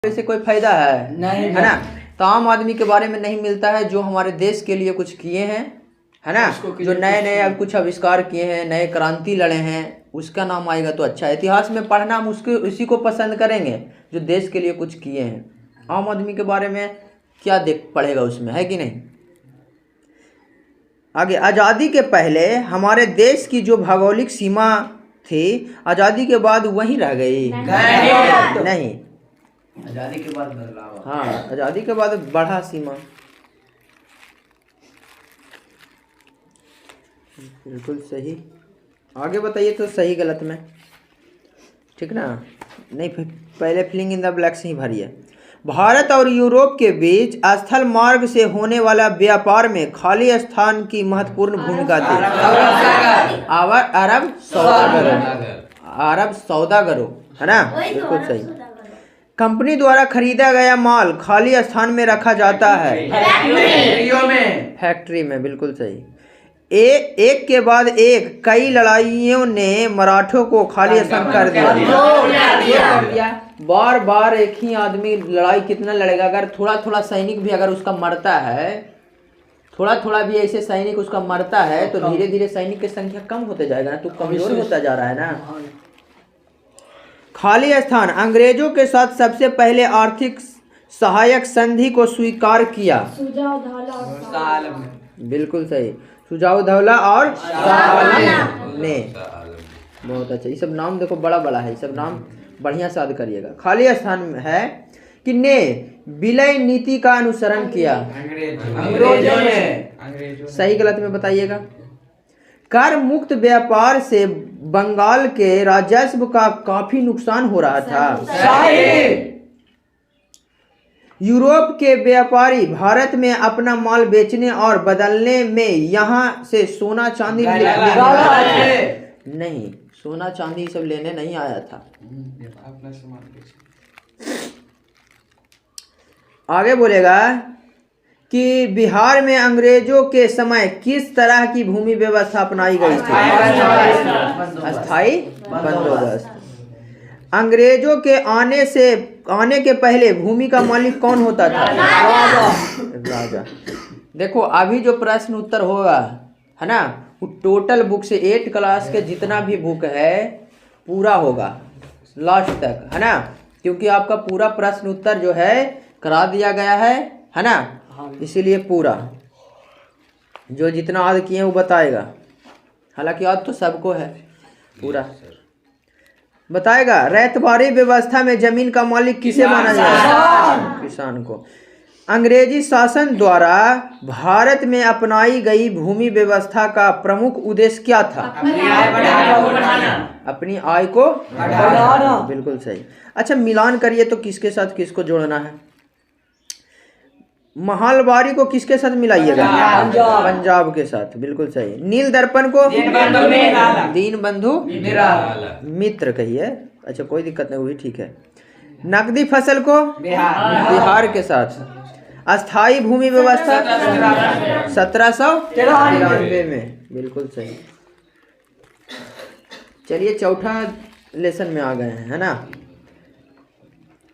से कोई फायदा है नहीं है ना। तो आम आदमी के बारे में नहीं मिलता है जो हमारे देश के लिए कुछ किए हैं, है ना, जो नए नए अब कुछ आविष्कार किए हैं, नए क्रांति लड़े हैं, उसका नाम आएगा तो अच्छा है। इतिहास में पढ़ना हम उसी को पसंद करेंगे जो देश के लिए कुछ किए हैं। आम आदमी के बारे में क्या देख पड़ेगा उसमें, है कि नहीं। आगे, आज़ादी के पहले हमारे देश की जो भौगोलिक सीमा थी आज़ादी के बाद वहीं रह गई नहीं। आजादी के बाद बदलाव। हाँ, आज़ादी के बाद बढ़ा सीमा, बिल्कुल सही। आगे बताइए तो सही गलत में, ठीक ना। नहीं, पहले फिलिंग इन द ब्लैक्स ही भरिए। भारत और यूरोप के बीच स्थल मार्ग से होने वाला व्यापार में खाली स्थान की महत्वपूर्ण भूमिका थी। अरब सौदागरों, है ना, बिल्कुल सही। कंपनी द्वारा खरीदा गया माल खाली स्थान में रखा जाता है, फैक्ट्री में, बिल्कुल सही। एक के बाद एक कई लड़ाइयों ने मराठों को खाली स्थान कर दिया। बार बार एक ही आदमी लड़ाई कितना लड़ेगा। अगर थोड़ा थोड़ा सैनिक भी अगर उसका मरता है, थोड़ा थोड़ा भी ऐसे सैनिक उसका मरता है तो धीरे धीरे सैनिक की संख्या कम होते जाएगा ना, तो कमजोर होता जा रहा है ना। खाली स्थान, अंग्रेजों के साथ सबसे पहले आर्थिक सहायक संधि को स्वीकार किया, बिल्कुल सही। सुजाउद्दौला और ने, बहुत अच्छा। ये सब नाम देखो बड़ा बड़ा है, ये सब नाम बढ़िया से याद करिएगा। खाली स्थान है कि ने विलय नीति का अनुसरण किया, अंग्रेजों ने। सही गलत में बताइएगा। कर मुक्त व्यापार से बंगाल के राजस्व का काफी नुकसान हो रहा था। यूरोप के व्यापारी भारत में अपना माल बेचने और बदलने में यहाँ से सोना चांदी नहीं, सोना चांदी सब लेने नहीं आया था। आगे बोलेगा कि बिहार में अंग्रेजों के समय किस तरह की भूमि व्यवस्था अपनाई गई थी। अस्थाई बंदोबस्त। अंग्रेजों के आने के पहले भूमि का मालिक कौन होता था? राजा। देखो अभी जो प्रश्न उत्तर होगा, है ना, वो टोटल बुक से 8 क्लास के जितना भी बुक है पूरा होगा लास्ट तक, है ना, क्योंकि आपका पूरा प्रश्न उत्तर जो है करा दिया गया है ना, इसीलिए पूरा जो जितना याद किए वो बताएगा। हालांकि याद तो सबको है पूरा बताएगा। रैयतवाड़ी व्यवस्था में जमीन का मालिक किसे माना जाएगा? किसान को। अंग्रेजी शासन द्वारा भारत में अपनाई गई भूमि व्यवस्था का प्रमुख उद्देश्य क्या था? अपनी आय को बढ़ाना, बिल्कुल सही। अच्छा, मिलान करिए तो किसके साथ किसको जोड़ना है। महलबारी को किसके साथ मिलाइएगा? पंजाब के साथ, बिल्कुल सही। नील दर्पण को दीनबंधु मित्र कहिए। अच्छा, कोई दिक्कत नहीं, वही ठीक है। नकदी फसल को बिहार के साथ। अस्थाई भूमि व्यवस्था 1793 में, बिल्कुल सही। चलिए चौथा लेसन में आ गए हैं, है ना।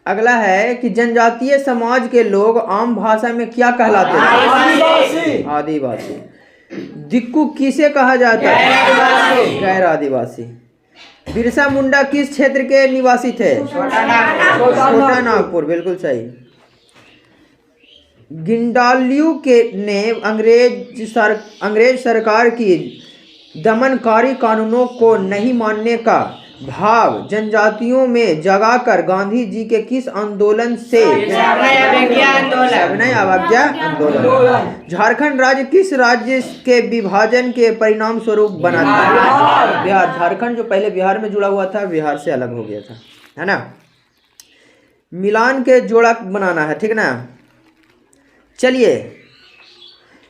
अगला है कि जनजातीय समाज के लोग आम भाषा में क्या कहलाते हैं? आदिवासी। दिक्कू किसे कहा जाता है? गैर आदिवासी। बिरसा मुंडा किस क्षेत्र के निवासी थे? छोटा नागपुर, बिल्कुल सही। गिंडालियू के ने अंग्रेज सरकार की दमनकारी कानूनों को नहीं मानने का भाव जनजातियों में जगाकर गांधी जी के किस आंदोलन से? सविनय अवज्ञा आंदोलन। झारखंड राज्य किस राज्य के विभाजन के परिणाम स्वरूप बना था? बिहार। झारखंड जो पहले बिहार में जुड़ा हुआ था, बिहार से अलग हो गया था, है ना। मिलान के जोड़ा बनाना है, ठीक ना। चलिए,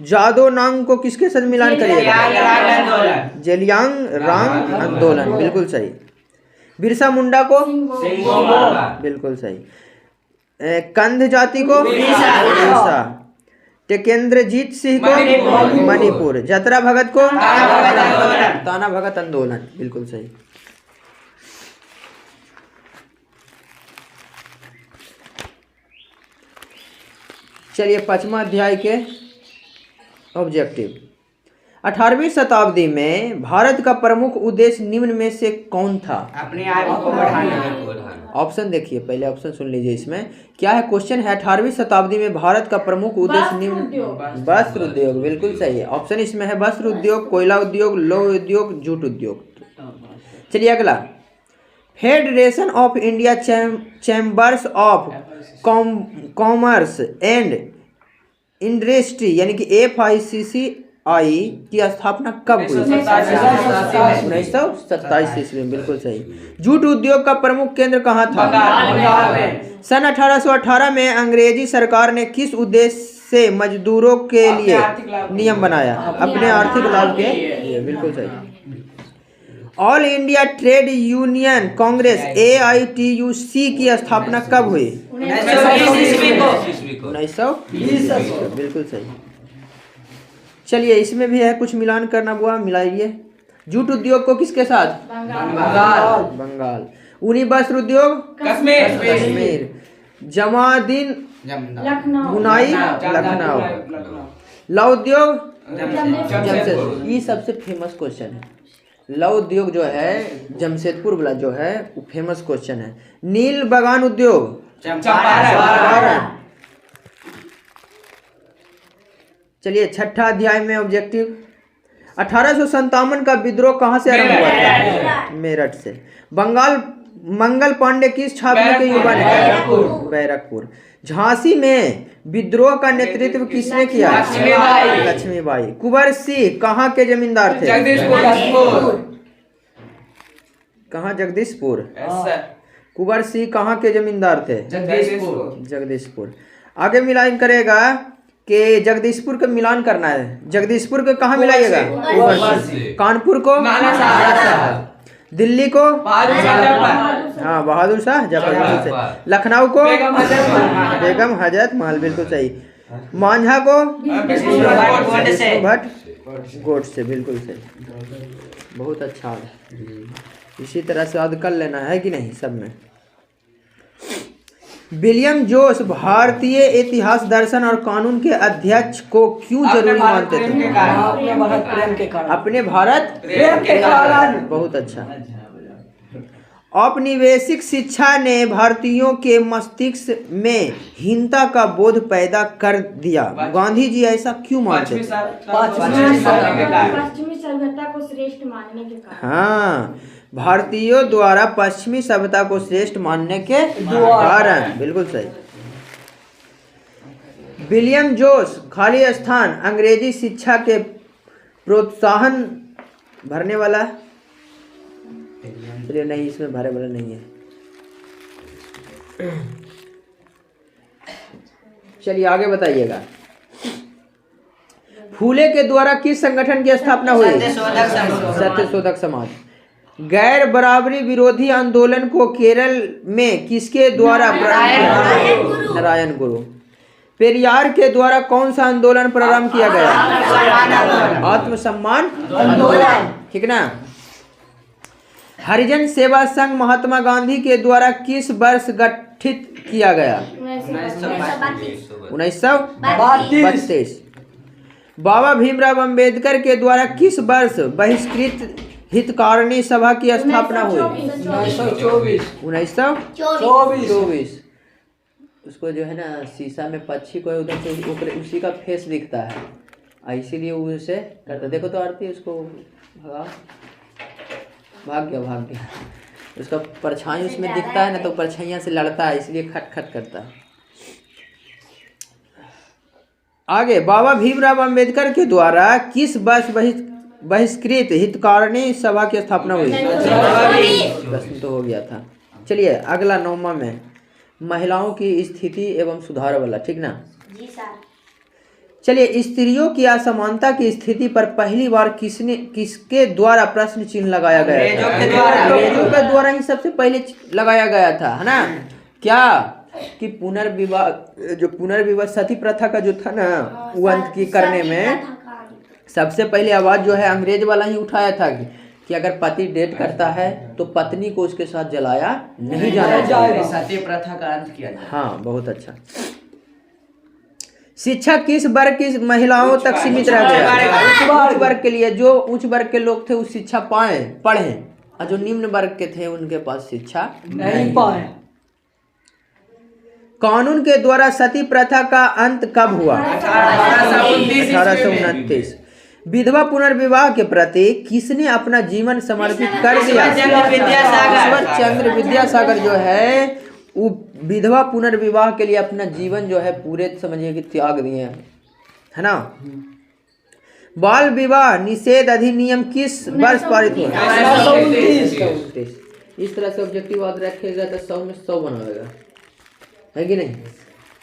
जादो नांग को किसके साथ मिलान करिएगा? जेलियांग आंदोलन, बिल्कुल सही। बिरसा मुंडा को बिल्कुल सही। कंध जाति को उड़ीसा। टेकेंद्रजीत सिंह को मणिपुर। जतरा भगत को ताना भगत आंदोलन, बिल्कुल सही। चलिए 5वां अध्याय के ऑब्जेक्टिव। 18वीं शताब्दी में भारत का प्रमुख उद्देश्य निम्न में से कौन था? अपनी आय को बढ़ाना। ऑप्शन देखिए, पहले ऑप्शन सुन लीजिए। इसमें क्या है? क्वेश्चन है 18वीं शताब्दी में भारत का प्रमुख उद्देश्य निम्न। वस्त्र उद्योग, बिल्कुल सही है। ऑप्शन इसमें है वस्त्र उद्योग, कोयला उद्योग, लौह उद्योग, जूट उद्योग। चलिए अगला, federation of India chambers of commerce and industry यानी कि FICCI की स्थापना कब हुई? 1927 ईस्वी में, बिल्कुल सही। जूट उद्योग का प्रमुख केंद्र कहाँ था? सन 1818 में अंग्रेजी सरकार ने किस उद्देश्य से मजदूरों के लिए नियम बनाया? अपने आर्थिक लाभ के लिए, बिल्कुल सही। All India trade union Congress AITUC की स्थापना कब हुई? 1920, बिल्कुल सही। चलिए इसमें भी है कुछ मिलान करना हुआ, मिलाइए। जूट उद्योग को किसके साथ? बंगाल। ऊनी वस्त्र उद्योग कश्मीर। जमादीन बुनाई लखनऊ। लौह उद्योग जमशेदपुर। ये सबसे फेमस क्वेश्चन है। लौह उद्योग जो है जमशेदपुर वाला जो है वो फेमस क्वेश्चन है। नील बगान उद्योग चंपारण। चलिए 6ठा अध्याय में ऑब्जेक्टिव। 1857 का विद्रोह कहाँ से आरंभ हुआ था? मेरठ से। बंगाल मंगल पांडे किस छावनी के युवा ने? बैरकपुर। झांसी में विद्रोह का नेतृत्व किसने किया? लक्ष्मीबाई। कुंवर सिंह कहाँ के जमींदार थे? कहाँ? जगदीशपुर। कुंवर सिंह कहाँ के जमींदार थे? जगदीशपुर। आगे मिलान करेगा कि जगदीशपुर का मिलान करना है। जगदीशपुर को कहाँ मिलाइएगा? कानपुर को, दिल्ली को हाँ बहादुर शाह जफर से, लखनऊ को बेगम हजरत महल, बिल्कुल सही। मांझा को भट्ट गोट से, बिल्कुल सही। बहुत अच्छा है। इसी तरह से याद कर लेना है कि नहीं सब में। विलियम जोश भारतीय इतिहास दर्शन और कानून के अध्यक्ष को क्यों जरूरी मानते थे? अपने भारत प्रेम के कारण। बहुत अच्छा। औपनिवेशिक शिक्षा ने भारतीयों के मस्तिष्क में हीनता का बोध पैदा कर दिया। गांधी जी ऐसा क्यों मानते थे? पश्चिमी सभ्यता को श्रेष्ठ मानने के कारण। हाँ, भारतीयों द्वारा पश्चिमी सभ्यता को श्रेष्ठ मानने के कारण, बिल्कुल सही। विलियम जोश खाली स्थान अंग्रेजी शिक्षा के प्रोत्साहन भरने वाला? चलिए नहीं, इसमें भरे वाला नहीं है। चलिए आगे बताइएगा। फूले के द्वारा किस संगठन की स्थापना हुई? सत्यशोधक समाज। गैर बराबरी विरोधी आंदोलन को केरल में किसके द्वारा? नारायण गुरु। पेरियार के द्वारा कौन सा आंदोलन प्रारंभ किया गया? आत्मसम्मान आंदोलन, ठीक ना। हरिजन सेवा संघ महात्मा गांधी के द्वारा किस वर्ष गठित किया गया? 1932। बाबा भीमराव अंबेडकर के द्वारा किस वर्ष बहिष्कृत हितकारिणी सभा की स्थापना हुई? 1924। उसको जो है ना शीशा में पक्षी को उधर से उसी का फेस दिखता है, इसीलिए उसे करता। देखो तो आरती, उसको भाग गया। उसका परछाई उसमें दिखता है ना, तो परछाइयाँ से लड़ता है, इसलिए खट खट करता है। आगे, बाबा भीमराव अंबेडकर के द्वारा किस वर्ष बहिष्कृत हितकारिणी सभा की स्थापना हुई? प्रश्न तो हो गया था। चलिए अगला 9वां में महिलाओं की स्थिति एवं सुधार वाला, ठीक ना। जी सर। चलिए, स्त्रियों की असमानता की स्थिति पर पहली बार किसके द्वारा प्रश्न चिन्ह लगाया गया था? अंग्रेजों के द्वारा ही सबसे पहले लगाया गया था, है ना। क्या कि पुनर्विवाह सती प्रथा का जो था ना, वो अंत की करने में सबसे पहले आवाज जो है अंग्रेज वाला ही उठाया था कि अगर पति डेट करता है तो पत्नी को उसके साथ जलाया नहीं जाना चाहिए। सती प्रथा का अंत किया। हाँ, बहुत अच्छा। शिक्षा किस वर्ग की महिलाओं तक सीमित रह गया? उच्च वर्ग के लिए। जो उच्च वर्ग के लोग थे वो शिक्षा पढ़े, और जो निम्न वर्ग के थे उनके पास शिक्षा नहीं पाए। कानून के द्वारा सती प्रथा का अंत कब हुआ? 1829। विधवा पुनर्विवाह के प्रति किसने अपना जीवन समर्पित कर दिया? ईश्वरचंद्र विद्यासागर जो है वो विधवा पुनर्विवाह के लिए अपना जीवन जो है पूरे समझिए कि त्याग दिए हैं, है ना। बाल विवाह निषेध अधिनियम किस वर्ष पारित हुआ? 1929। इस तरह से ऑब्जेक्टिव याद रखेगा तो 100 में 100 बनाएगा, है कि नहीं।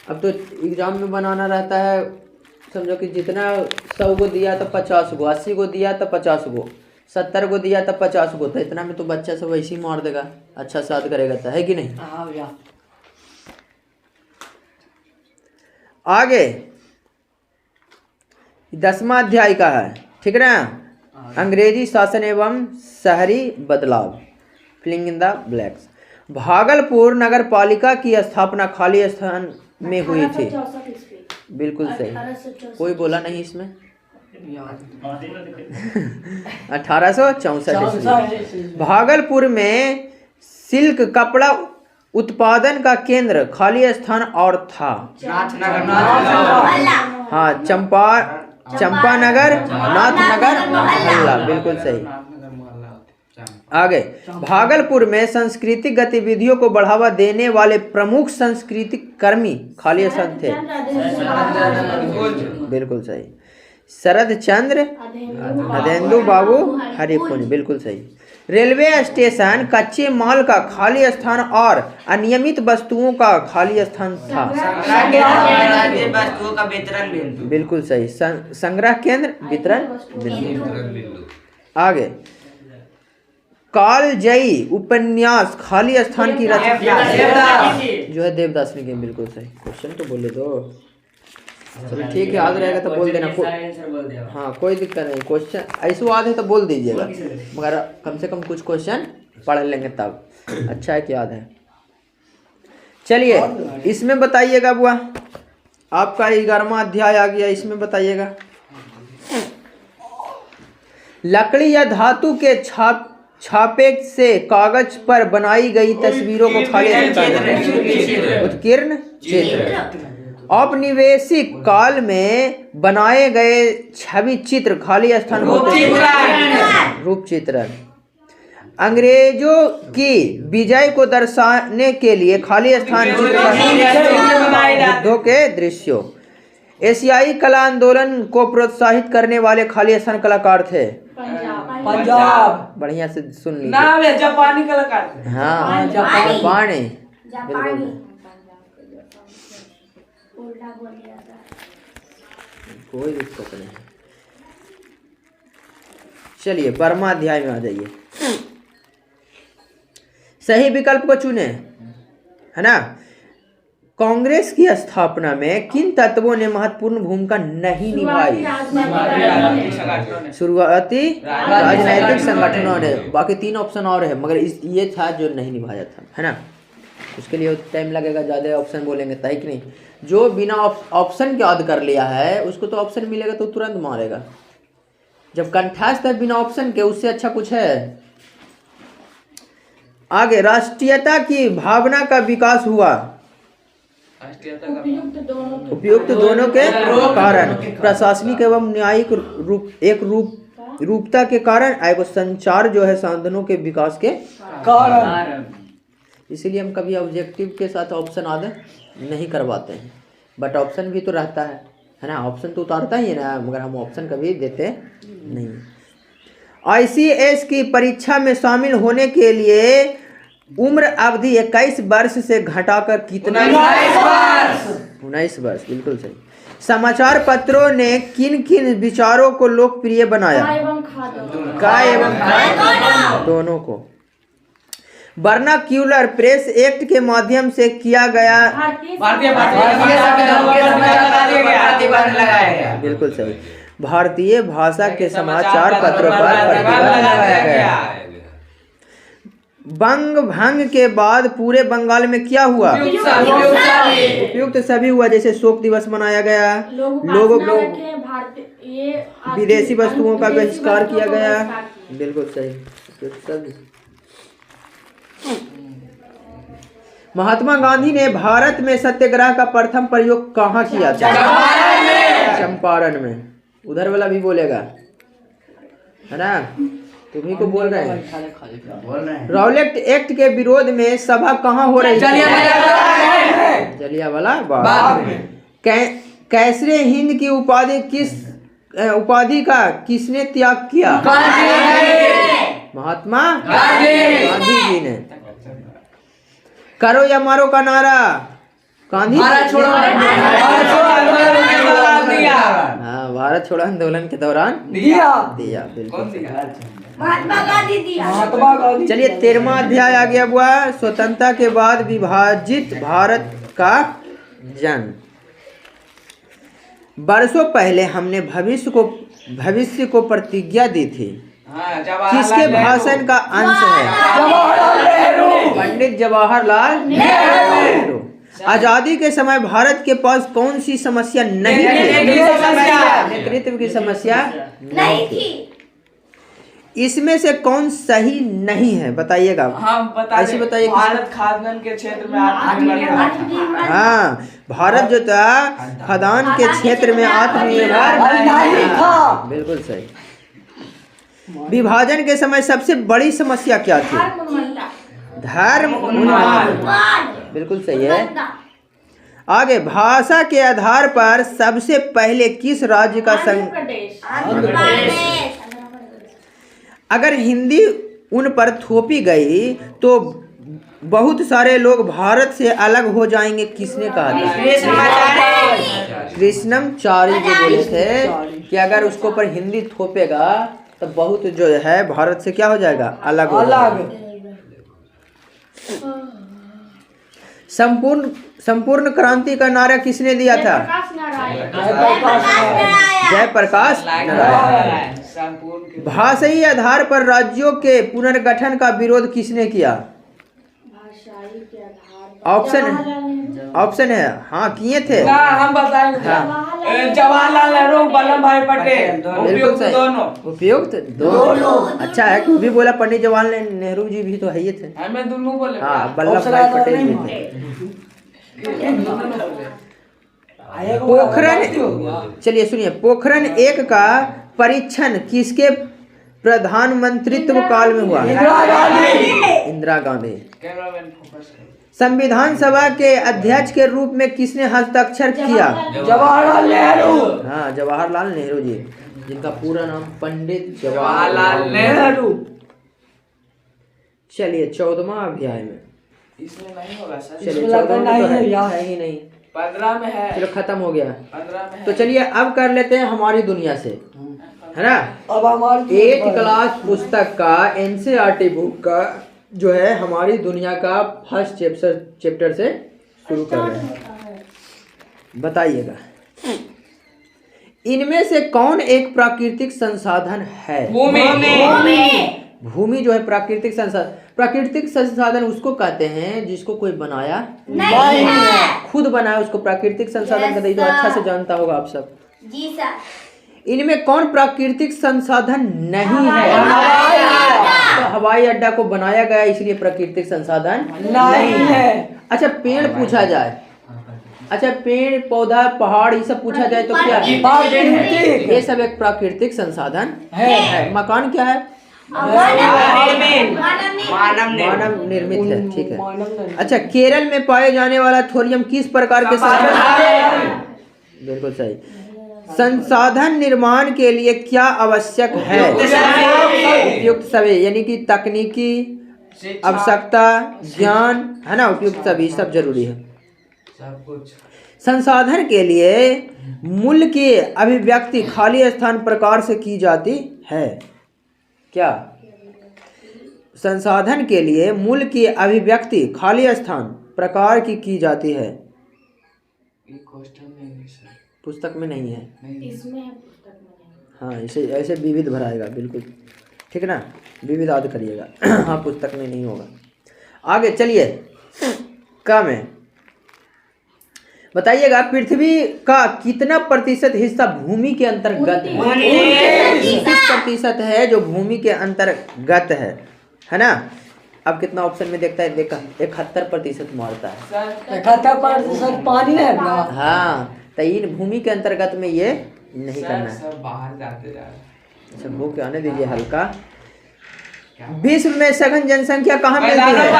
अब तो एग्जाम में बनाना रहता है, समझो कि जितना 100 को दिया तो 50 को, 80 को दिया तो 50 को, 70 को दिया तो 50 को, तो इतना में तो बच्चा सब वैसे ही मार देगा, अच्छा से याद करेगा तो, है कि नहीं। आगे 10वां अध्याय का है, ठीक ना। अंग्रेजी शासन एवं शहरी बदलाव, filling in the blanks. Bhagalpur नगर पालिका की स्थापना खाली स्थान में हुई थी। 1864 ईस्वी। बिल्कुल सही, 1864। कोई बोला नहीं इसमें। 1864। भागलपुर में सिल्क कपड़ा उत्पादन का केंद्र खाली स्थान और था। हाँ, चंपानगर, नाथनगर, मोहल्ला, बिल्कुल सही। आगे, भागलपुर में सांस्कृतिक गतिविधियों को बढ़ावा देने वाले प्रमुख सांस्कृतिक कर्मी खाली स्थान थे। बिल्कुल सही। शरद चंद्र, अधेंदु बाबू हरिपुंज, बिल्कुल सही। रेलवे स्टेशन कच्चे माल का खाली स्थान और अनियमित वस्तुओं का खाली स्थान था। वस्तुओं का वितरण बिंदु, बिल्कुल सही। संग्रह केंद्र, वितरण बिंदु। आगे, कालजयी उपन्यास खाली स्थान की रचना जो है देवदास ने की, बिल्कुल सही। क्वेश्चन तो बोले दो, चलो ठीक है, याद रहेगा तो बोल देना। हाँ, कोई दिक्कत नहीं, क्वेश्चन ऐसे याद है तो बोल दीजिएगा, मगर कम से कम कुछ क्वेश्चन पढ़ लेंगे तब। अच्छा है कि याद है। चलिए इसमें बताइएगा बुआ, आपका 11वां अध्याय आ गया, इसमें बताइएगा। लकड़ी या धातु के छापे से कागज पर बनाई गई तस्वीरों को खाली उत्कीर्ण चित्र। औपनिवेशिक काल में बनाए गए छवि चित्र खाली स्थान होते हैं। रूप चित्रण। अंग्रेजों की विजय को दर्शाने के लिए खाली स्थान युद्धों के दृश्यों। एशियाई कला आंदोलन को प्रोत्साहित करने वाले खाली स्थान कलाकार थे। पंजाब, बढ़िया से सुन लीजिए। जापानी कलाकार। हाँ, जापानी। कोई दिक्कत नहीं। चलिए 12वां अध्याय में आ जाइए। सही विकल्प को चुने, है ना। कांग्रेस की स्थापना में किन तत्वों ने महत्वपूर्ण भूमिका नहीं निभाई? शुरुआती राजनीतिक संगठनों ने। बाकी 3 ऑप्शन और है, मगर ये था जो नहीं निभाया था, है ना। उसके लिए टाइम लगेगा, ज़्यादा ऑप्शन बोलेंगे तय कि नहीं। जो बिना ऑप्शन के याद कर लिया है उसको तो ऑप्शन मिलेगा तो तुरंत मारेगा। जब कंठास्थ है बिना ऑप्शन के, उससे अच्छा कुछ है। आगे, राष्ट्रीयता की भावना का विकास हुआ उपयुक्त दोनों के कारण। प्रशासनिक एवं न्यायिक रूपता के कारण, एवं संचार जो है साधनों के विकास के कारण। इसीलिए हम कभी ऑब्जेक्टिव के साथ ऑप्शन आदि नहीं करवाते हैं, बट ऑप्शन भी तो रहता है ना। ऑप्शन तो उतारता ही है ना, मगर हम ऑप्शन कभी देते नहीं। ICS की परीक्षा में शामिल होने के लिए उम्र अवधि 21 वर्ष से घटाकर कितना? 19 वर्ष, बिल्कुल सही। समाचार पत्रों ने किन किन विचारों को लोकप्रिय बनाया? काय एवं खाद्य दोनों को। वर्नाक्यूलर प्रेस एक्ट के माध्यम से किया गया बिल्कुल सही। भारतीय भाषा के समाचार पत्रों पर प्रतिबंध लगाया गया। बंग भंग के बाद पूरे बंगाल में क्या हुआ? उपयुक्त सभी हुआ। जैसे शोक दिवस मनाया गया, लोगों ये विदेशी वस्तुओं का विदेशी बहिष्कार वस्तुओं किया को गया। बहिष्कार किया। बिल्कुल सही, उपयुक्त सभी। महात्मा गांधी ने भारत में सत्याग्रह का प्रथम प्रयोग कहाँ किया था? चंपारण में। उधर वाला भी बोलेगा, है ना? तुम्ही को बोल रहे हैं। रॉलेट एक्ट के विरोध में सभा कहाँ हो रही थी? जलियांवाला बाग। कैसरे हिंद की उपाधि का किसने त्याग किया? महात्मा गांधी जी ने। करो या मारो का नारा गांधी हाँ, भारत छोड़ो आंदोलन के दौरान दिया। बिल्कुल महात्मा गांधी दिया। चलिए 13वां अध्याय आ गया हुआ, स्वतंत्रता के बाद विभाजित भारत का जन्म। वर्षों पहले हमने भविष्य को प्रतिज्ञा दी थी। किसके भाषण का अंश है? पंडित जवाहरलाल नेहरू। आजादी के समय भारत के पास कौन सी समस्या नहीं थी? नेतृत्व की समस्या नहीं थी। इसमें से कौन सही नहीं है बताइएगा? ऐसे बताइए। भारत खाद्यान्न के क्षेत्र में हाँ, भारत जो था खाद्यान्न के क्षेत्र में आत्मनिर्भर नहीं था। बिल्कुल सही। विभाजन के समय सबसे बड़ी समस्या क्या थी? धर्म उन्माद। बिल्कुल सही है। आगे, भाषा के आधार पर सबसे पहले किस राज्य का अगर हिंदी उन पर थोपी गई तो बहुत सारे लोग भारत से अलग हो जाएंगे, किसने कहा था? कृष्णमाचार्य जी बोले थे कि अगर उसको पर हिंदी थोपेगा तो बहुत जो है भारत से क्या हो जाएगा? अलग हो जाएगा। संपूर्ण क्रांति का नारा किसने दिया था? जयप्रकाश नारायण। भाषाई आधार पर राज्यों के पुनर्गठन का विरोध किसने किया? ऑप्शन है। हाँ, किए थे। हम बताएंगे। जवाहरलाल नेहरू, वल्लभ भाई पटेल। उपयुक्त दोनों। अच्छा है कि भी बोला पंडित जवाहरलाल नेहरू जी भी तो है ही थे। हमें दोनों बोले। हाँ, वल्लभ भाई पटेल भी थे। पोखरण, चलिए सुनिए, पोखरण 1 का परीक्षण किसके प्रधानमंत्रित्व काल में हुआ? इंदिरा गांधी। संविधान सभा के अध्यक्ष के रूप में किसने हस्ताक्षर किया? जवाहरलाल नेहरू। हाँ, जवाहरलाल नेहरू जी, जिनका पूरा नाम पंडित जवाहरलाल नेहरू। चलिए 14वां अध्याय में। इसमें नहीं होगा सर। चलिए 14 में तो है ही नहीं। 15 में है। चलो खत्म हो गया। 15 में है। तो चलिए अब कर लेते हैं हमारी दुनिया से, है ना? अब हमारी 8th क्लास पुस्तक का NCERT बुक का जो है हमारी दुनिया का फर्स्ट चैप्टर से शुरू कर रहे हैं। बताइएगा, इनमें से कौन एक प्राकृतिक संसाधन है? भूमि जो है प्राकृतिक संसाधन। प्राकृतिक संसाधन उसको कहते हैं जिसको कोई बनाया नहीं है, खुद बनाया उसको प्राकृतिक संसाधन कहते हैं। तो अच्छा से जानता होगा आप सब। जी सर। इनमें कौन प्राकृतिक संसाधन नहीं है? तो हवाई अड्डा को बनाया गया इसलिए प्राकृतिक संसाधन नहीं है। अच्छा, पेड़ पूछा जाए, अच्छा पेड़ पौधा पहाड़ ये सब पूछा जाए तो क्या? ये सब एक प्राकृतिक संसाधन है। मकान क्या है? मानव निर्मित है। ठीक है। अच्छा, केरल में पाए जाने वाला थोरियम किस प्रकार के संसाधन? बिल्कुल सही। संसाधन निर्माण के लिए क्या आवश्यक है? उपयुक्त सभी, यानी कि तकनीकी आवश्यकता, ज्ञान, है ना? उपयुक्त सभी सब जरूरी है। सब कुछ। संसाधन के लिए मूल्य की अभिव्यक्ति खाली स्थान प्रकार से की जाती है। क्या? संसाधन के लिए मूल्य की अभिव्यक्ति खाली स्थान प्रकार की जाती है। पुस्तक में नहीं है। इसमें है, पुस्तक में नहीं। हाँ, ऐसे विविध भराएगा। बिल्कुल ठीक है ना? विविध याद करिएगा। हाँ, पुस्तक में नहीं होगा। आगे चलिए, कम है। बताइएगा पृथ्वी का कितना प्रतिशत हिस्सा भूमि के अंतर्गत है? 29% है जो भूमि के अंतर्गत है ना। अब कितना ऑप्शन में देखता है, देखा 71% मारता है। 71% पानी है ना। हाँ, तो इन भूमि के अंतर्गत में ये नहीं करना है। सब बाहर जाते जा रहे। अच्छा वो क्या आने दीजिए हल्का। विश्व में सघन जनसंख्या कहाँ मिलती है?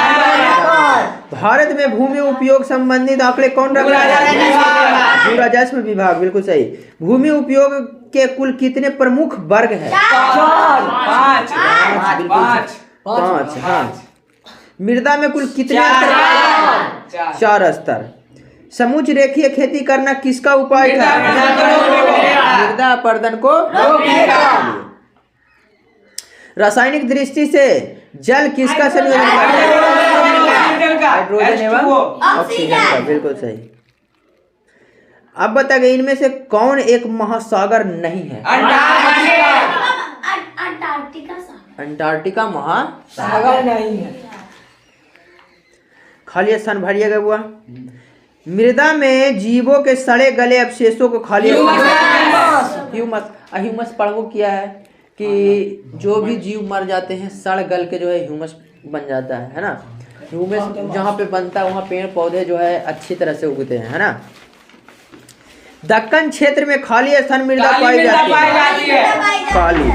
भारत में भूमि उपयोग संबंधित आंकड़े कौन रखता है? भू राजस्व विभाग, बिल्कुल सही। भूमि उपयोग के कुल कितने प्रमुख वर्ग है? 5। हाँ। मृदा में कुल कितने स्तर? 4 स्तर। समुच रेखीय खेती करना किसका उपाय था? मृदा अपरदन को रोकने के लिए। रासायनिक दृष्टि से जल किसका संयोजन करता है? हाइड्रोजन एवं ऑक्सीजन का, बिल्कुल सही। अब बताइए इनमें से कौन एक महासागर नहीं है? अंटार्कटिका महासागर नहीं है। खाली स्थान भरिएगा बुआ। मृदा में जीवों के सड़े गले अवशेषों को खाली ह्यूमस पढ़ो किया है कि जो भी जीव मर जाते हैं सड़ गल के जो है ह्यूमस बन जाता है ना। ह्यूमस जहाँ पे बनता है वहाँ पेड़ पौधे जो है अच्छी तरह से उगते हैं, है ना। दक्कन क्षेत्र में खाली स्थान मृदा पाई जाती है, काली।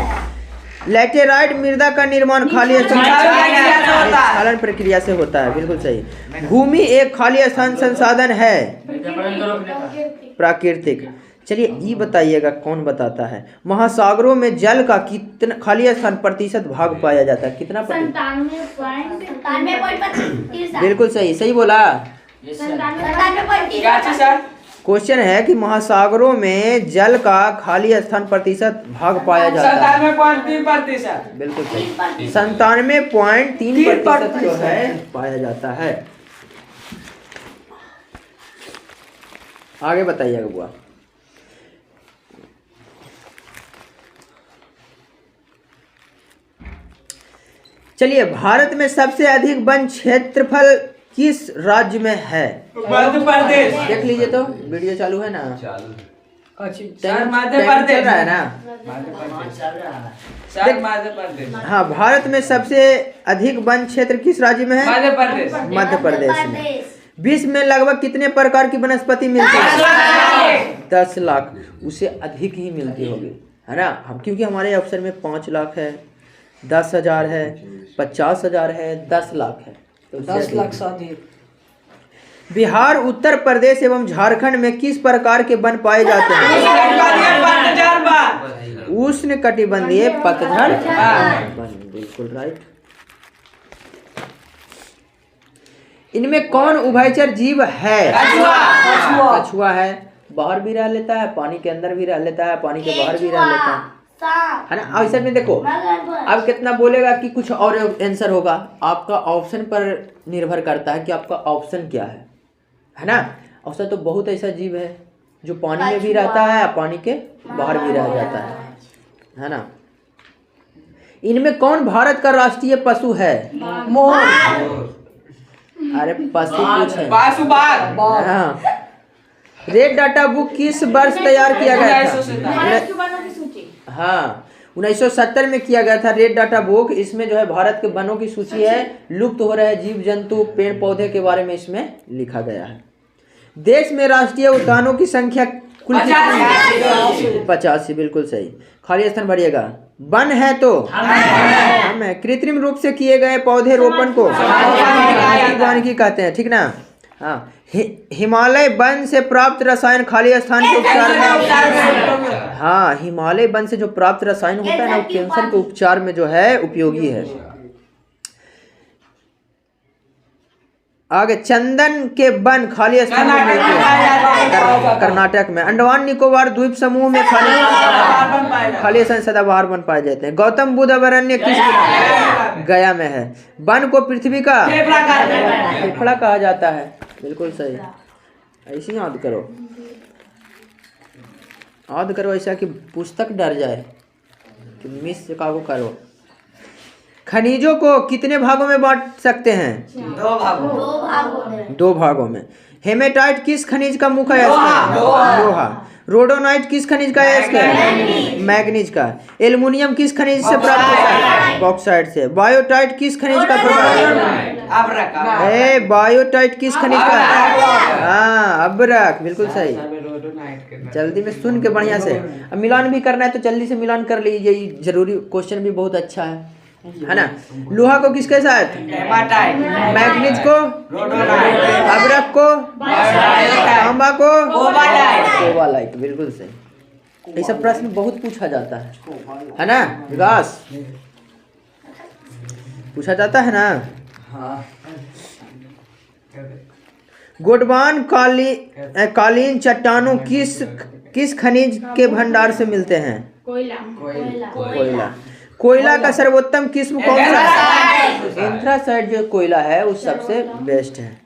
लैटेराइट मृदा का निर्माण खाली स्थान प्रक्रिया से होता है, बिल्कुल सही। भूमि एक खाली स्थान संसाधन है प्राकृतिक। चलिए ये बताइएगा कौन बताता है? महासागरों में जल का कितना खाली स्थान प्रतिशत भाग पाया जाता है? कितना प्रतिशत? 97.95। बिल्कुल सही, सही बोला। क्वेश्चन है कि महासागरों में जल का खाली स्थान प्रतिशत भाग पाया जाता है? 97.3%। बिल्कुल सही, 97.3% जो है पाया जाता है। आगे बताइएगा बुआ। चलिए, भारत में सबसे अधिक वन क्षेत्रफल किस राज्य में है? मध्य प्रदेश। देख लीजिए तो, वीडियो चालू है ना? सर मध्य प्रदेश चल रहा है ना? सर मध्य प्रदेश। हाँ, भारत में सबसे अधिक वन क्षेत्र किस राज्य में है? मध्य प्रदेश। मध्य प्रदेश में। विश्व में लगभग कितने प्रकार की वनस्पति मिलती है? 10 लाख। उससे अधिक ही मिलती होगी, है ना। हम क्योंकि हमारे अवसर में 5 लाख है, 10,000 है, 50,000 है, 10 लाख है, तो 10 लाख से अधिक। बिहार, उत्तर प्रदेश एवं झारखंड में किस प्रकार के वन पाए जाते हैं? उष्ण कटिबंधीय पतझड़ वन, बिल्कुल राइट। इनमें कौन उभयचर जीव है? कछुआ है। बाहर भी रह लेता है, पानी के अंदर भी रह लेता है, पानी के बाहर भी रह लेता है ना। ऐसे में देखो अब कितना बोलेगा कि कुछ और आंसर होगा। आपका ऑप्शन पर निर्भर करता है कि आपका ऑप्शन क्या है ना। औसत तो बहुत ऐसा जीव है जो पानी में भी रहता है, पानी के बाहर भी रह जाता है ना। इनमें कौन भारत का राष्ट्रीय पशु है? मोर। अरे पशु पूछे। हाँ। रेड डाटा बुक किस वर्ष तैयार किया गया था? हाँ, 1970 में किया गया था रेड डाटा बुक। इसमें जो है भारत के वनों की सूची है, लुप्त हो रहे जीव जंतु पेड़ पौधे के बारे में इसमें लिखा गया है। देश में राष्ट्रीय उद्यानों की संख्या कुल 85, बिल्कुल सही। खाली स्थान भरिएगा। वन है तो हम है। कृत्रिम रूप से किए गए पौधे रोपण को वानिकी कहते हैं, ठीक ना। हाँ, हिमालय वन से प्राप्त रसायन खाली स्थान के उपचार में, हाँ, हिमालय वन से जो प्राप्त रसायन होता है ना, वो कैंसर के उपचार में जो है उपयोगी है। आगे, चंदन के वन खाली स्थान में मिलते हैं कर्नाटक में। अंडमान निकोबार द्वीप समूह में खाली स्थान सदाबहार वन पाए जाते हैं। गौतम बुद्ध अभयारण्य किस गया में है? वन को पृथ्वी का फेफड़ा कहा जाता है, बिल्कुल सही। ऐसे ही याद करो ऐसा कि पुस्तक डर जाए कि मिस कागो करो। खनिजों को कितने भागों में बांट सकते हैं? 2 भागों। 2 भागों में। 2 भागों में। हेमेटाइट किस खनिज का मुख्य अयस्क है? लोहा। रोडोनाइट किस खनिज का अयस्क है? मैग्नीज का। एल्युमिनियम किस खनिज से प्राप्त होता है? बॉक्साइट से। बायोटाइट किस खनिज का प्रकार? अब्रक। बायोटाइट किस खनिज का? हाँ, अब्रक, बिल्कुल सही। जल्दी में सुन के बढ़िया से। अब मिलान भी करना है तो जल्दी से मिलान कर लीजिए, ये जरूरी क्वेश्चन भी बहुत अच्छा है ना। लोहा को किसके साथ? हेमाटाइट। मैग्नीज को? रोडोनाइट। अब्रक को? तांबा को? कोबालाइट, बिल्कुल सही। ऐसा प्रश्न बहुत पूछा जाता है ना विकास? पूछा जाता है ना। गोंडवान कालीन चट्टानों किस खनिज के भंडार से मिलते हैं? कोयला। कोयला का सर्वोत्तम किस्म कौन सा है? एंथ्रासाइट जो कोयला है वो सबसे बेस्ट है।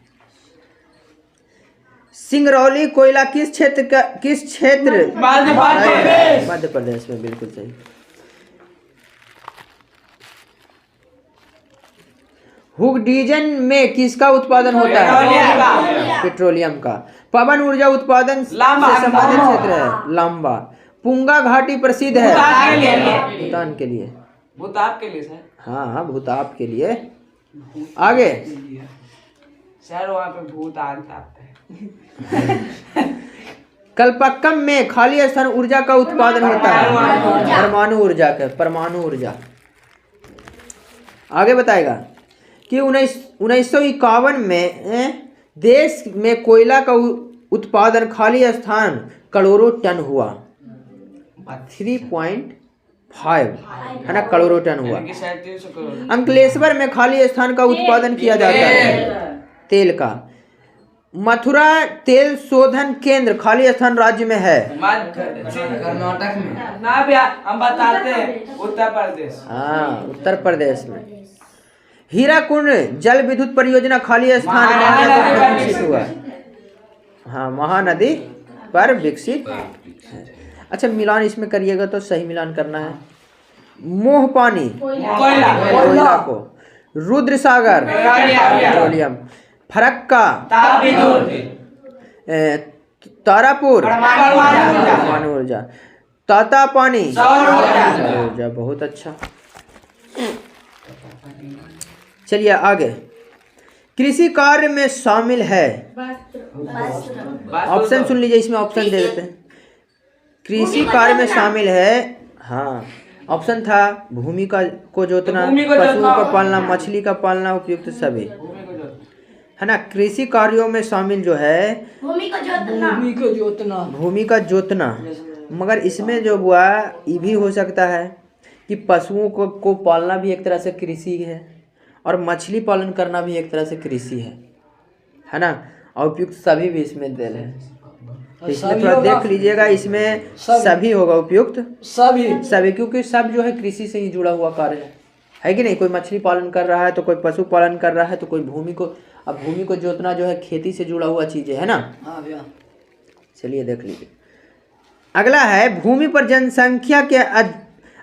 सिंगरौली कोयला किस क्षेत्र? मध्य प्रदेश में, बिल्कुल सही। हुगडीजन में किसका उत्पादन होता है? पेट्रोलियम का। पवन ऊर्जा उत्पादन से संबंधित क्षेत्र है लांबा। पुंगा घाटी प्रसिद्ध है भूटान के लिए। भूताप के लिए सर। हाँ, भूताप के लिए। आगे सर वहाँ पे भूत तापते हैं। कल्पक्कम में खाली स्थान ऊर्जा का उत्पादन होता है परमाणु ऊर्जा। आगे बताएगा कि 1951 में देश में कोयला का उत्पादन खाली स्थान करोड़ों टन हुआ। 3.5 है ना, करोड़ों टन हुआ। अंकलेश्वर में खाली स्थान का उत्पादन किया जाता है तेल का। मथुरा तेल शोधन केंद्र खाली स्थान राज्य में है? कर्नाटक में ना भैया, हम बताते हैं उत्तर प्रदेश। हाँ, उत्तर प्रदेश में। हीराकुंड जल विद्युत परियोजना खाली स्थान में विकसित हुआ। हाँ, महानदी पर विकसित है। अच्छा, मिलान इसमें करिएगा तो सही मिलान करना है। मोह पानी कोयला को। रुद्र सागर पेट्रोलियम। फरक्का तारापुर परमाणु ऊर्जा। ताता पानी सौर ऊर्जा। बहुत अच्छा। चलिए आगे। कृषि कार्य में शामिल है, ऑप्शन सुन लीजिए, इसमें ऑप्शन दे देते हैं। कृषि कार्य में शामिल है, हाँ, ऑप्शन था भूमि को जोतना, पशुओं का पालना, मछली का पालना, उपयुक्त सभी, है ना। कृषि कार्यों में शामिल जो है भूमि का जोतना। मगर इसमें जो हुआ ये भी हो सकता है कि पशुओं को पालना भी एक तरह से कृषि है और मछली पालन करना भी एक तरह से कृषि है ना। और उपयुक्त सभी भी इसमें दिल है, तो इसमें थोड़ा देख लीजिएगा, इसमें सभी होगा उपयुक्त सभी, क्योंकि सब जो है कृषि से ही जुड़ा हुआ कार्य है कि नहीं। कोई मछली पालन कर रहा है तो कोई पशु पालन कर रहा है तो कोई भूमि को जोतना जो है खेती से जुड़ा हुआ चीज़ है ना। चलिए देख लीजिए। अगला है, भूमि पर जनसंख्या के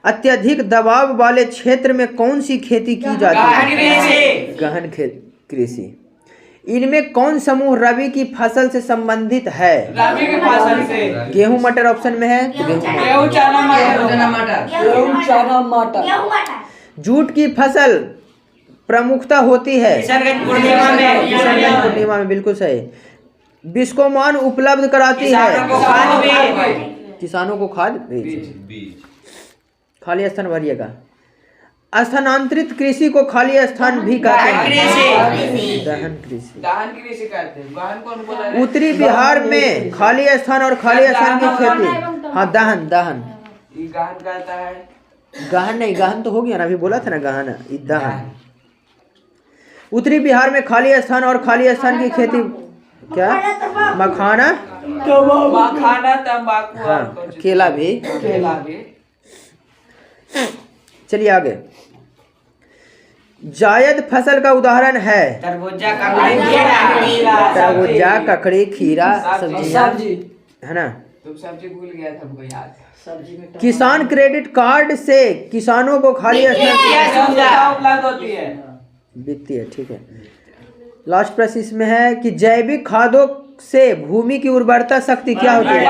अत्यधिक दबाव वाले क्षेत्र में कौन सी खेती की जाती है? गहन कृषि। इनमें कौन समूह रबी की फसल से संबंधित है? रबी की फसल से। गेहूं मटर ऑप्शन में है। गेहूं चना मटर। जूट की फसल प्रमुखता होती है पूर्णिमा में, बिल्कुल सही। बिस्कोमान उपलब्ध कराती है किसानों को खाद बीज। खाली स्थान भरिएगा। स्थानांतरित कृषि को खाली स्थान भी कहते हैं, दहन कृषि कहते हैं। उत्तरी बिहार में खाली स्थान और खाली स्थान की खेती, हाँ, दहन कहता है। गहन नहीं, गहन तो हो गया ना, अभी बोला था ना गहन, दहन। उत्तरी बिहार में खाली स्थान और खाली स्थान की खेती क्या? मखाना तंबाकू, हाँ, केला भी। चलिए आगे। जायद फसल का उदाहरण है तरबूजा, ककड़ी, खीरा, सब्जी, है ना। तुम सब्जी भूल गया था, हमको याद। सब्जी में किसान क्रेडिट कार्ड से किसानों को खाली क्या सुविधा उपलब्ध होती है? वित्तीय, ठीक है। लास्ट प्रश्न इसमें है कि जैविक खादों से भूमि की उर्वरता शक्ति क्या होती है?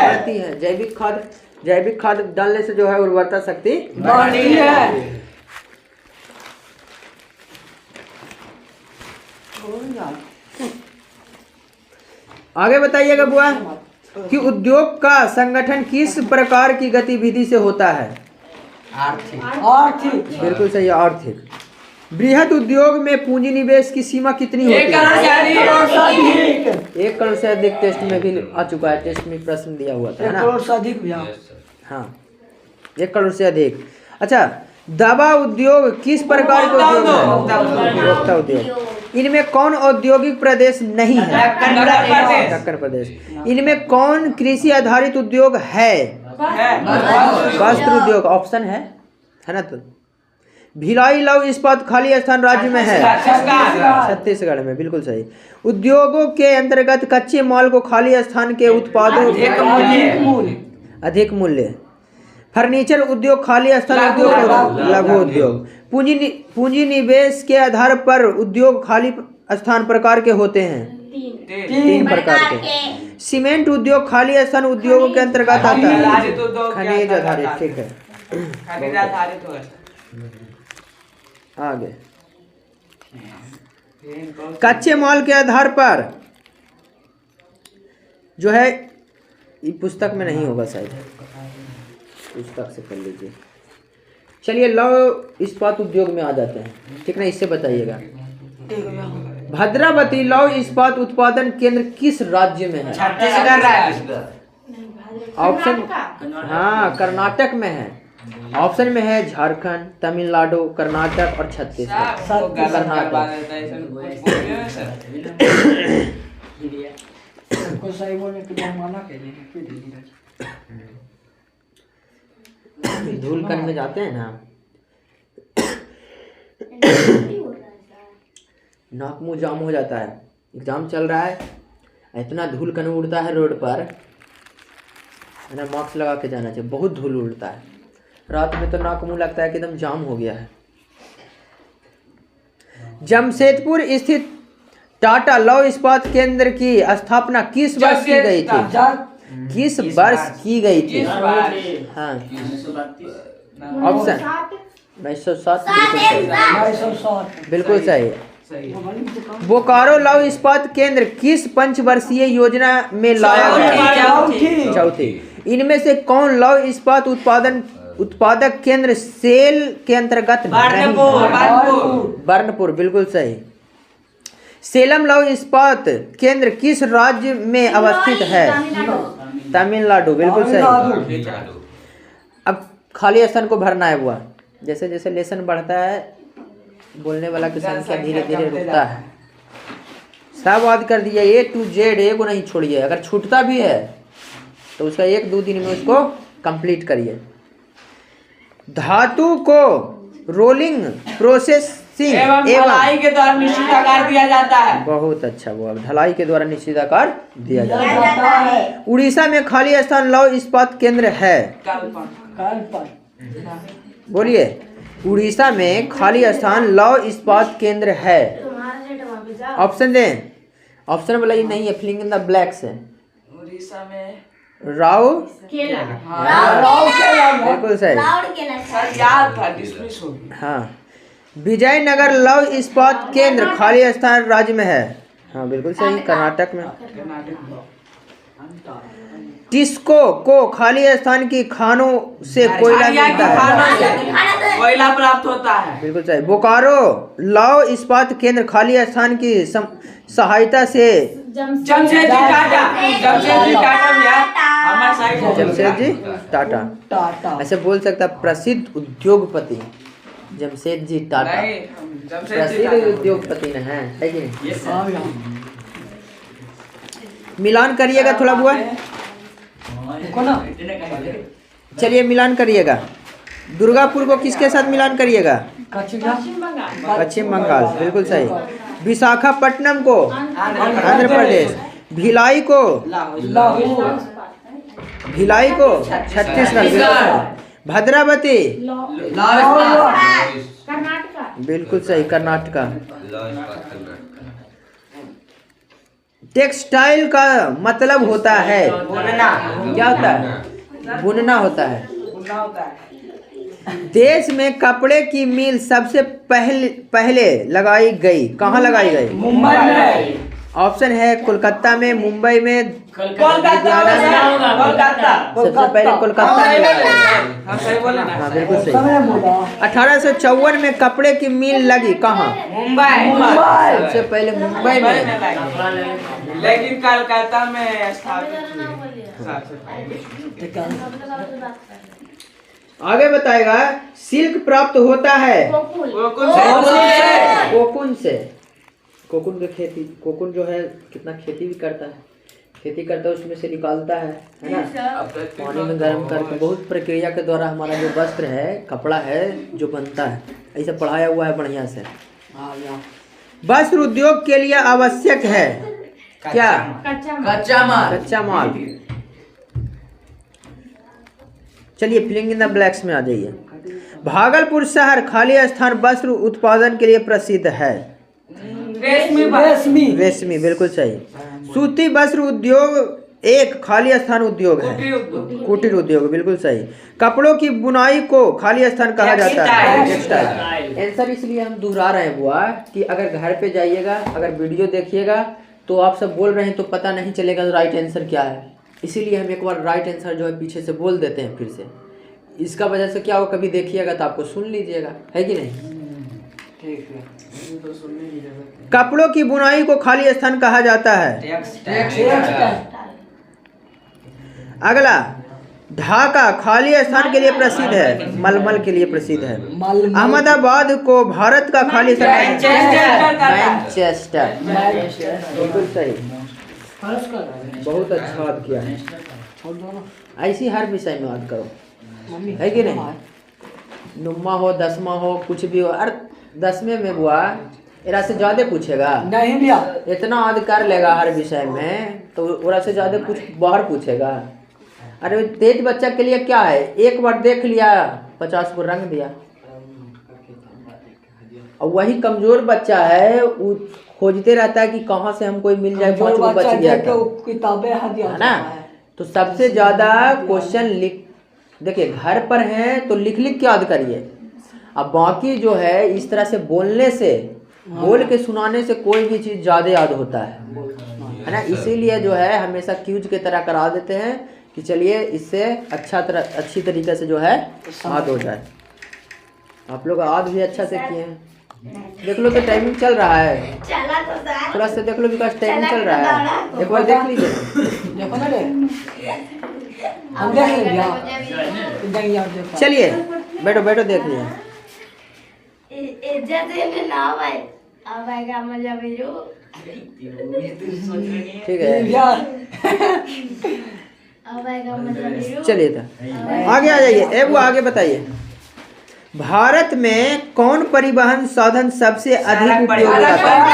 बढ़ती है। जैविक खाद डालने से जो है उर्वरता शक्ति बढ़ती है। आगे बताइएगा बुआ कि उद्योग का संगठन किस प्रकार की गतिविधि से होता है? आर्थिक बिल्कुल सही, आर्थिक। बृहद उद्योग में पूंजी निवेश की सीमा कितनी होती 1 करोड़ से अधिक। अधिक 1 करोड़ से अधिक टेस्ट में भी आ चुका है, टेस्ट में प्रश्न दिया हुआ था, है 1 ना? करोड़ से अधिक भैया। हाँ, 1 करोड़ से अधिक। अच्छा, दवा उद्योग किस प्रकार का उद्योग है? उपभोक्ता उद्योग। इनमें कौन औद्योगिक प्रदेश नहीं है? दक्कन प्रदेश। इनमें कौन कृषि आधारित उद्योग है? वस्त्र उद्योग। ऑप्शन है ना? तो भिलाई लौह इस्पात खाली स्थान राज्य में है? छत्तीसगढ़ में, बिल्कुल सही। उद्योगों के अंतर्गत कच्चे माल को खाली स्थान के उत्पादों अधिक मूल्य। फर्नीचर उद्योग खाली स्थान उद्योग, लघु उद्योग। पूंजी निवेश के आधार पर उद्योग खाली स्थान प्रकार के होते हैं? 3 प्रकार के। सीमेंट उद्योग खाली स्थान उद्योगों के अंतर्गत आता है? खनिज आधारित, ठीक है। खनिज आधारित होगा। आगे, कच्चे माल के आधार पर जो है, ये पुस्तक में नहीं होगा शायद, पुस्तक से कर लीजिए। चलिए लौह इस्पात उद्योग में आ जाते हैं, ठीक ना? इससे बताइएगा भद्रावती लौह इस्पात उत्पादन केंद्र किस राज्य में है? छत्तीसगढ़ राज्य। ऑप्शन, हाँ, कर्नाटक में है। ऑप्शन में है झारखंड, तमिलनाडु, कर्नाटक और छत्तीसगढ़। धूलकन में जाते हैं ना, नाक मुंह जाम हो जाता है। एग्जाम चल रहा है, इतना धूल कण उड़ता है रोड पर, है ना? मास्क लगा के जाना चाहिए, बहुत धूल उड़ता है। रात में तो नाक मुंह लगता है कि एकदम जाम हो गया है। जमशेदपुर स्थित टाटा लौह इस्पात केंद्र की स्थापना किस वर्ष की गई थी? किस वर्ष की गई थी? हाँ, ऑप्शन 1907, बिल्कुल सही। बोकारो लौह इस्पात केंद्र किस पंचवर्षीय योजना में लाया गया? चौथी। इनमें से कौन लौह इस्पात उत्पादक केंद्र सेल के अंतर्गत नहीं? बर्नपुर, बिल्कुल सही। सेलम लौह इस्पात केंद्र किस राज्य में अवस्थित है? तमिलनाडु, बिल्कुल सही। अब खाली स्थान को भरना है हुआ। जैसे जैसे लेसन बढ़ता है, बोलने वाला की संख्या धीरे धीरे रुकता है। सब याद कर दिया, A to Z एक को नहीं छोड़िए। अगर छूटता भी है तो उसका 1-2 दिन में उसको कंप्लीट करिए। धातु को रोलिंग प्रोसेसिंग एवं ढलाई के द्वारा निश्चित आकार दिया जाता है। बहुत अच्छा, वो ढलाई के द्वारा निश्चित आकार दिया जाता है। उड़ीसा में खाली स्थान लौह इस्पात केंद्र है? बोलिए, उड़ीसा में खाली स्थान लौह इस्पात केंद्र है? ऑप्शन दें? ऑप्शन वाला ये नहीं है, फिलिंग इन द ब्लैक्स है। उड़ीसा में राव केला। बिल्कुल सही। सर याद था, डिसमिस हो गया। हाँ, विजयनगर लौह इस्पात केंद्र खाली स्थान राज्य में है? हाँ, बिल्कुल सही, कर्नाटक में। टिस्को को खाली स्थान की खानों से कोयला मिलता है? कोयला प्राप्त होता है, बिल्कुल सही। बोकारो लौह इस्पात केंद्र खाली स्थान की सहायता से जमशेदजी टाटा। जमशेदजी टाटा भैया, हमारे साइड हो। जमशेदजी टाटा, ऐसे बोल सकता प्रसिद्ध उद्योगपति जमशेदजी टाटा। नहीं, जमशेदजी प्रसिद्ध टाटा। उद्योगपति न है कि नहीं? मिलान करिएगा थोड़ा बुआ, चलिए मिलान करिएगा। दुर्गापुर को किसके साथ मिलान करिएगा? पश्चिम बंगाल, बिल्कुल सही। विशाखापट्टनम को आंध्र प्रदेश, भिलाई को भिलाई को छत्तीसगढ़, बिल्कुल सही। भद्रावती कर्नाटका। बिल्कुल सही, कर्नाटका। टेक्सटाइल का मतलब होता है, क्या होता है? बुनना होता है। देश में कपड़े की मिल सबसे पहले लगाई गई, कहाँ लगाई गई? मुंबई में। ऑप्शन है कोलकाता में, मुंबई में, कोलकाता में। कोलकाता सबसे पहले कोलकाता में लगाई गई। हाँ सही बोला ना। हाँ बिल्कुल सही। 1854 में कपड़े की मिल लगी कहाँ? मुंबई। सबसे पहले मुंबई में। लेकिन कोलकाता में स्थापित हुई सबसे पहले। आगे बताएगा, सिल्क प्राप्त होता है कोकून से। कोकून की खेती, कोकून जो है कितना खेती भी करता है, खेती करता है, उसमें से निकालता है ना, पानी में गर्म करके बहुत प्रक्रिया के द्वारा हमारा जो वस्त्र है, कपड़ा है जो बनता है, ऐसा पढ़ाया हुआ है बढ़िया से। वस्त्र उद्योग के लिए आवश्यक है क्या? कच्चा माल। कच्चा माल। चलिए फिलिंग इन द ब्लैक्स में आ जाइए। भागलपुर शहर खाली स्थान वस्त्र उत्पादन के लिए प्रसिद्ध है। रेशमी, बिल्कुल सही। सूती वस्त्र उद्योग एक खाली स्थान उद्योग है, कुटीर उद्योग, बिल्कुल सही। कपड़ों की बुनाई को खाली स्थान कहा जाता है, टेक्सटाइल। आंसर इसलिए हम दोहरा रहे हैं बुआ कि अगर घर पे जाइएगा, अगर वीडियो देखिएगा तो आप सब बोल रहे हैं तो पता नहीं चलेगा राइट आंसर क्या है, इसीलिए हम एक बार राइट आंसर जो है पीछे से बोल देते हैं फिर से। इसका वजह से क्या हो, कभी देखिएगा तो आपको सुन लीजिएगा, है कि नहीं? ठीक है। कपड़ों की बुनाई को खाली स्थान कहा जाता है। अगला, ढाका खाली स्थान के लिए प्रसिद्ध है, मलमल के लिए प्रसिद्ध है। अहमदाबाद को भारत का खाली स्थान, मैनचेस्टर, बिल्कुल सही। बहुत अच्छा याद किया है, ऐसी हर विषय में याद करो, है कि नहीं? नुम्मा हो, दसवां हो, कुछ भी हो। अरे 10वें में हुआ एरा से ज्यादा पूछेगा नहीं भैया, इतना याद कर लेगा हर विषय में तो ओरा से ज्यादा कुछ बाहर पूछेगा। अरे तेज बच्चा के लिए क्या है, एक बार देख लिया 50 को रंग दिया। और वही कमजोर बच्चा है, वो खोजते रहता है कि कहाँ से हमको मिल जाए, 5 को बच गया था, किताबें है ना? तो सबसे ज्यादा क्वेश्चन लिख, देखिए घर पर हैं तो लिख लिख के याद करिए। अब बाकी जो है इस तरह से बोलने से, बोल के सुनाने से कोई भी चीज़ ज़्यादा याद होता है ना? इसीलिए जो है हमेशा क्यूज के तरह करा देते हैं कि चलिए इससे अच्छी तरीके से जो है याद हो जाए। आप लोग याद भी अच्छा से किए हैं। देख लो तो टाइमिंग चल रहा है, थोड़ा सा देख लो विकास, टाइमिंग चल रहा है, एक बार देख लीजिए। देखो ना रे, हम देख लिया। चलिए बैठो बैठो, देख लिए। ठीक है चलिए था आगे आ जाइए। वो आगे बताइए, भारत में कौन परिवहन साधन सबसे अधिक उपयोगी होता है?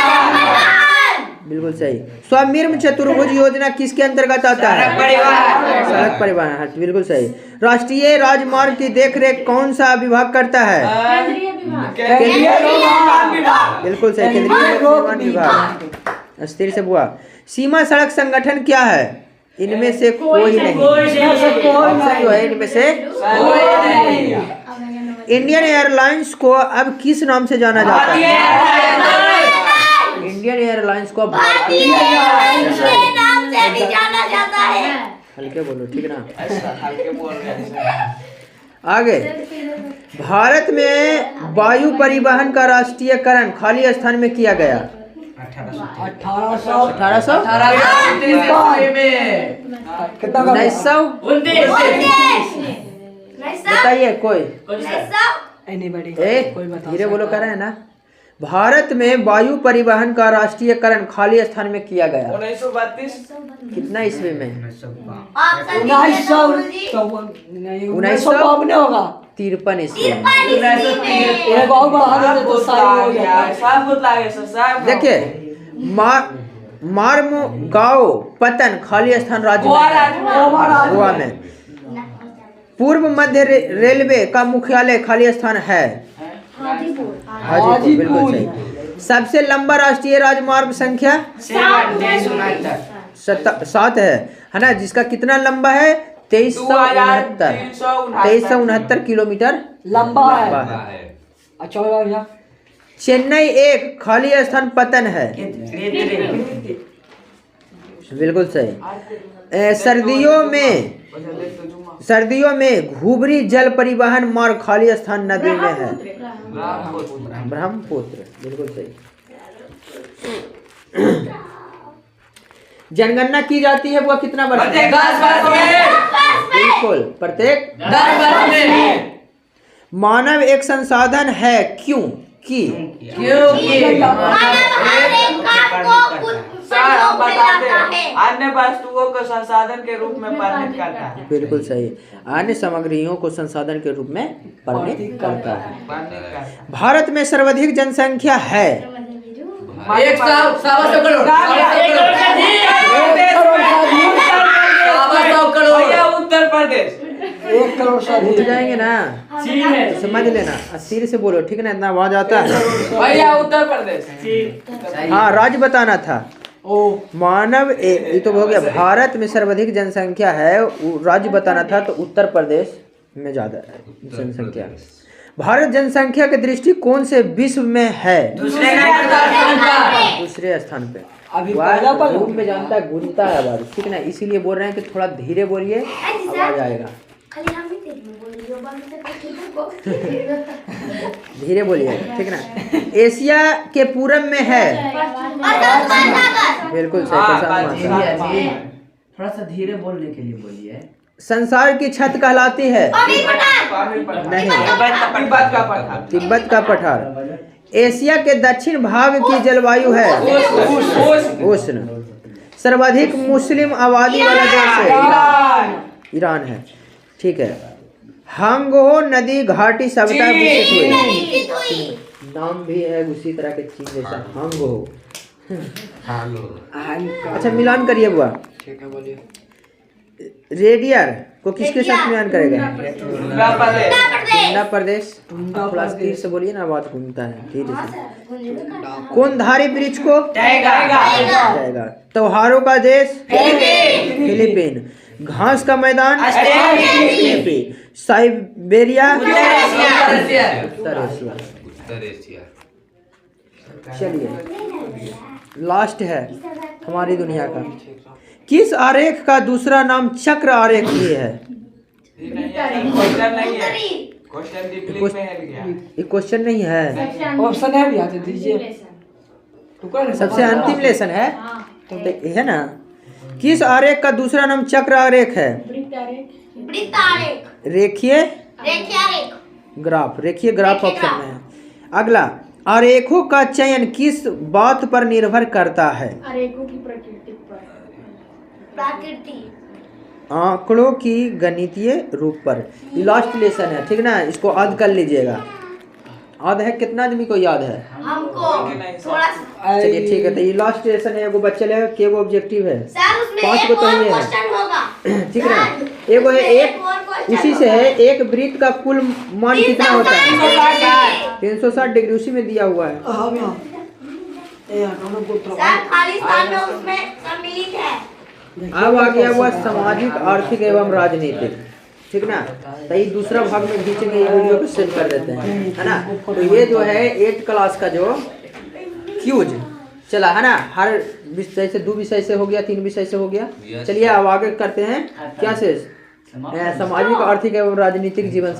बिल्कुल सही। स्वनिर्मित चतुर्भुज योजना किसके अंतर्गत आता है? सड़क परिवहन, बिल्कुल सही। राष्ट्रीय राजमार्ग की देखरेख कौन सा विभाग करता है? केंद्रीय बिल्कुल सही, केंद्रीय लोक विभाग। स्थिर से बुआ। सीमा सड़क संगठन क्या है? इनमें से कोई नहीं, जो है इनमें से इंडियन एयरलाइंस को अब किस नाम से जाना जाता है? इंडियन एयरलाइंस को भारतीय नाम से भी जाना जाता है। हल्के बोलो, ठीक ना? हल्के बोल रहे हैं। आगे, भारत में वायु परिवहन का राष्ट्रीयकरण खाली स्थान में किया गया 1800 बताइए कोई, एनीबॉडी धीरे बोलो, कर रहे हैं ना? भारत में वायु परिवहन का राष्ट्रीयकरण खाली स्थान में किया गया 1932 कितना ईस्वी में? 1952 होगा, 53 ईस्वी में। बहुत बढ़ा देते तो सारी हो जाता है। सब कुछ लागे सर, सब देखिए मार्मुगाओ पतन खाली स्थान राज्य में है, गोवा में। पूर्व मध्य रेलवे का मुख्यालय खाली स्थान है हाजीपुर, बिल्कुल सही। सबसे लंबा राष्ट्रीय राजमार्ग संख्या 7 है ना, जिसका कितना लंबा है 2369 किलोमीटर लंबा है। अच्छा भैया चेन्नई एक खाली स्थान पतन है, बिल्कुल सही। सर्दियों में घुबरी जल परिवहन मार्ग खाली स्थान नदी में है, ब्रह्मपुत्र, बिल्कुल सही। जनगणना की जाती है वो कितना वर्ष में? 10 वर्ष में, बिल्कुल, प्रत्येक 10 वर्ष में। मानव एक संसाधन है क्यों कि अन्य वस्तुओं को संसाधन के रूप में परिणत करता है, बिल्कुल सही। अन्य सामग्रियों को संसाधन के रूप में परिणत करता है। भारत में सर्वाधिक जनसंख्या है 100 करोड़। उत्तर प्रदेश 1 करोड़ से उठ अधिक। जाएंगे ना, तो समझ लेना, सिर से बोलो, ठीक है ना, इतना आवाज आता है। भैया उत्तर प्रदेश। हाँ, राज्य बताना था। मानव ये तो हो गया। भारत में सर्वाधिक जनसंख्या है, राज्य बताना था, तो उत्तर प्रदेश में ज्यादा है जनसंख्या। भारत जनसंख्या के दृष्टिकोण से विश्व में है दूसरे स्थान पे। अभी पहला पर रूप में जानता है, गूंजता है आवाज, ठीक ना, इसीलिए बोल रहे हैं कि थोड़ा धीरे बोलिए, आवाज आएगा। धीरे बोलिए, ठीक ना। एशिया के पूरब में है, बिल्कुल सही, प्रशांत महासागर। थोड़ा सा धीरे बोलने के लिए बोलिए। संसार की छत कहलाती है नहीं, तिब्बत का पठार। एशिया के दक्षिण भाग की जलवायु है उष्ण। सर्वाधिक मुस्लिम आबादी वाला देश है ईरान है, ठीक है। हांगहो नदी घाटी सभ्यता विकसित हुई, नाम भी है उसी तरह के चीज जैसा, हांगहो। अच्छा, मिलान करिए बुआ। ठीक है, बोलिए। रेडियर को किसके साथ मिलान करेगा? टुंडा प्रदेश। थोड़ा धीरे से बोलिए ना, आवाज घूमता है, धीरे से। कौन धारी वृक्ष को जाएगा? त्योहारों का देश फिलीपीन। घास का मैदान साइबेरिया, उत्तर एशिया। चलिए, लास्ट है हमारी दुनिया का। किस आरेख का दूसरा नाम चक्र आरेख भी है? ये क्वेश्चन नहीं है, ऑप्शन है भैया, तो दीजिए। सबसे अंतिम लेसन है, तो है ना। किस आरेख का दूसरा नाम चक्र आरेख है? रेखीय ग्राफ, रेखीय ग्राफ ऑप्शन में है। अगला, आरेखों का चयन किस बात पर निर्भर करता है? आरेखों की प्रकृति पर। आंकड़ों की गणितीय रूप पर। लास्ट लेसन है, ठीक ना, इसको याद कर लीजिएगा। याद है? कितना आदमी को याद है? हमको थोड़ा सा। चलिए ठीक है, तो ये लास्ट लेसन है। एगो बच्चे ले के वो ऑब्जेक्टिव है, सर उसमें 5 एक को तो और ये है, क्वेश्चन होगा। ठीक है ना। एगो है एक, उसी से है एक वृत्त का कुल मान कितना होता है? 360 डिग्री, उसी में दिया हुआ है। हाँ भैया, सर खाली स्थान में उसमें सम्मिलित है। अब आ गया हुआ सामाजिक, आर्थिक एवं राजनीतिक, ठीक ना। तो ये दूसरा भाग में खींचेंगे, ये वीडियो को सेव कर देते हैं, है ना। तो ये जो है 8th क्लास का जो क्यूज चला है ना, हर विषय से 2 विषय से हो गया, 3 विषय से हो गया। चलिए अब आगे करते हैं क्या से, सामाजिक, आर्थिक एवं राजनीतिक जीवन से